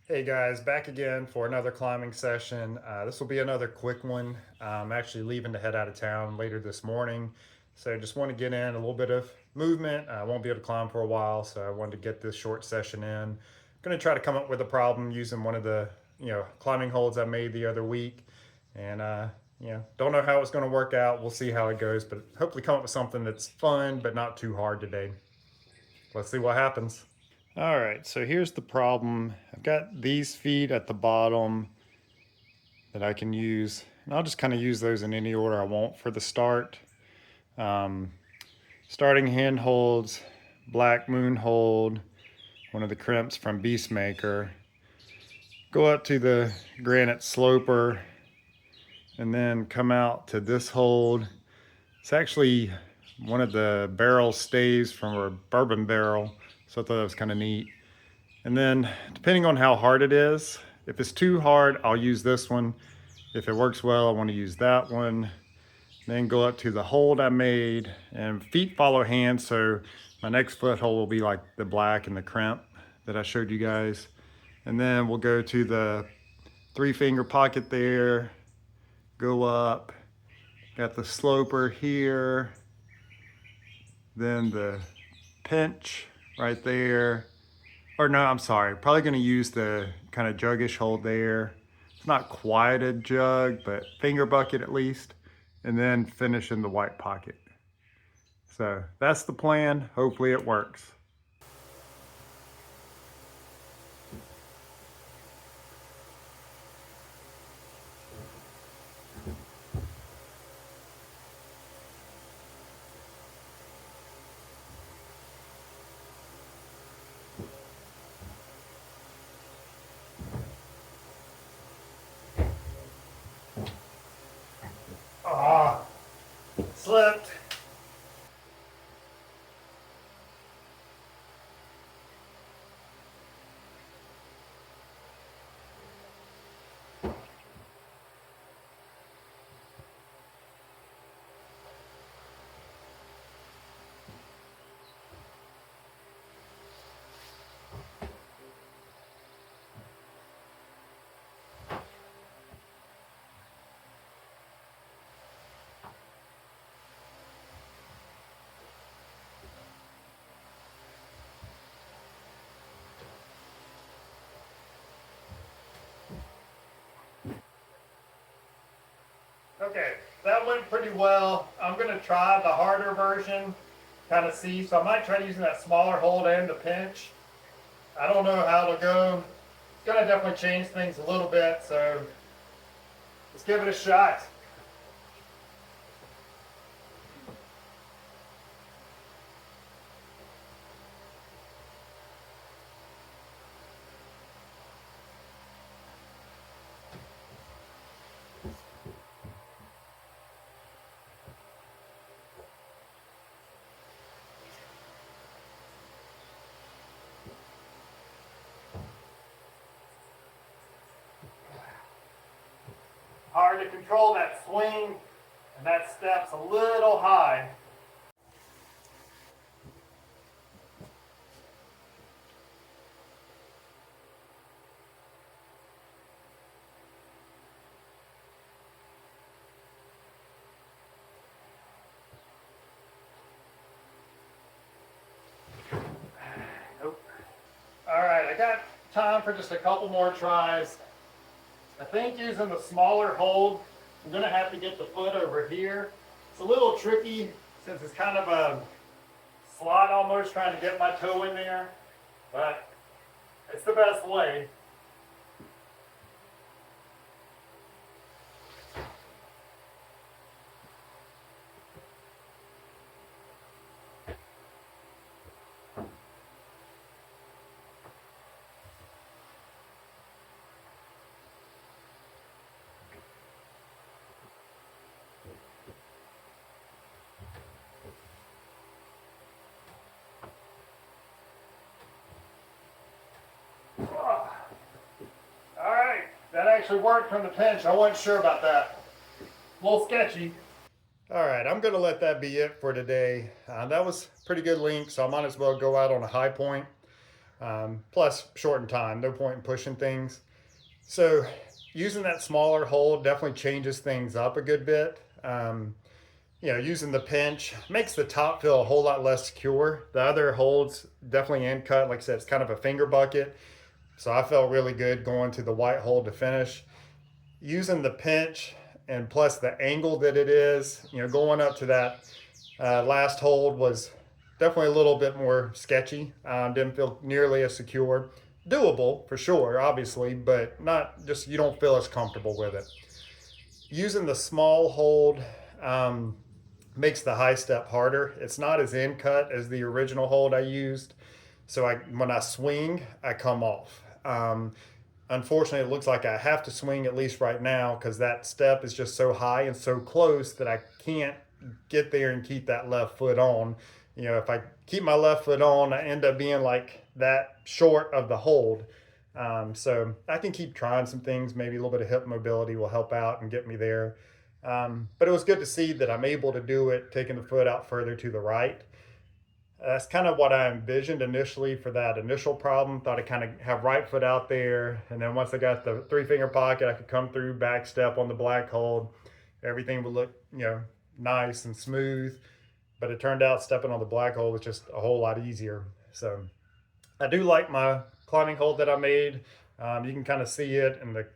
Hey guys, back again for another climbing session. This will be another quick one. I'm actually leaving to head out of town later this morning. So just want to get in a little bit of movement. I won't be able to climb for a while, so I wanted to get this short session in. I'm going to try to come up with a problem using one of the, climbing holds I made the other week. And, don't know how it's going to work out. We'll see how it goes, but hopefully come up with something that's fun, but not too hard today. Let's see what happens. All right, so here's the problem. I've got these feet at the bottom that I can use, and I'll just kind of use those in any order I want for the start. Um, Starting hand holds, Black Moon hold, one of the crimps from Beastmaker. Go up to the granite sloper, and then come out to this hold. It's actually one of the barrel staves from a bourbon barrel, so I thought that was kind of neat. And then depending on how hard it is, if it's too hard, I'll use this one. If it works well, I want to use that one. Then go up to the hold I made, and feet follow hands, so my next foothold will be like the black and the crimp that I showed you guys. And then we'll go to the 3-finger pocket there, go up, got the sloper here, then the pinch right there. Or no, I'm sorry, probably gonna use the kind of juggish hold there. It's not quite a jug, but finger bucket at least. And then finish in the white pocket. So that's the plan. Hopefully it works. Ah, slipped. Okay, that went pretty well. I'm gonna try the harder version, kind of see. So I might try using that smaller hold and the pinch. I don't know how it'll go. It's gonna definitely change things a little bit, so let's give it a shot. Hard to control that swing, and that step's a little high. Nope. All right, I got time for just a couple more tries. I think using the smaller hold, I'm gonna have to get the foot over here. It's a little tricky since it's kind of a slot almost, trying to get my toe in there, but it's the best way. All right, that actually worked from the pinch. I wasn't sure about that. A little sketchy. All right, I'm gonna let that be it for today. That was pretty good link, so I might as well go out on a high point. Plus shorten time, no point in pushing things. So using that smaller hold definitely changes things up a good bit. Using the pinch makes the top feel a whole lot less secure. The other holds definitely end cut. Like I said, it's kind of a finger bucket. So I felt really good going to the white hold to finish. Using the pinch and plus the angle that it is, going up to that last hold was definitely a little bit more sketchy. Didn't feel nearly as secure. Doable for sure, obviously, but not just, you don't feel as comfortable with it. Using the small hold makes the high step harder. It's not as in cut as the original hold I used. So when I swing, I come off. Unfortunately, it looks like I have to swing at least right now because that step is just so high and so close that I can't get there and keep that left foot on. If I keep my left foot on, I end up being like that short of the hold. So I can keep trying some things. Maybe a little bit of hip mobility will help out and get me there. But it was good to see that I'm able to do it, taking the foot out further to the right. That's kind of what I envisioned initially for that initial problem. Thought I'd kind of have right foot out there. And then once I got the 3-finger pocket, I could come through, back step on the black hold. Everything would look, nice and smooth. But it turned out stepping on the black hold was just a whole lot easier. So I do like my climbing hold that I made. You can kind of see it in the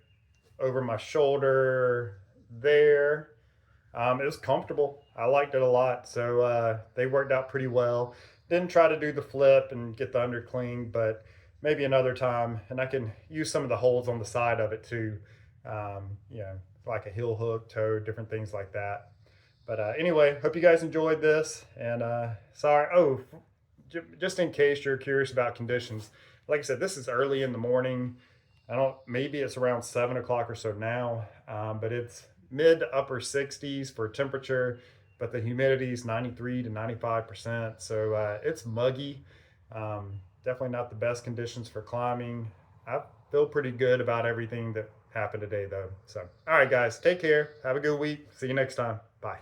over my shoulder there. It was comfortable. I liked it a lot. So they worked out pretty well. Didn't try to do the flip and get the undercling, but maybe another time. And I can use some of the holds on the side of it too. Like a heel hook, toe, different things like that. But anyway, hope you guys enjoyed this. And sorry. Oh, just in case you're curious about conditions, like I said, this is early in the morning. Maybe it's around 7 o'clock or so now, but it's mid to upper 60s for temperature, but the humidity is 93 to 95%. So it's muggy. Definitely not the best conditions for climbing. I feel pretty good about everything that happened today though. So, all right, guys, take care. Have a good week. See you next time. Bye.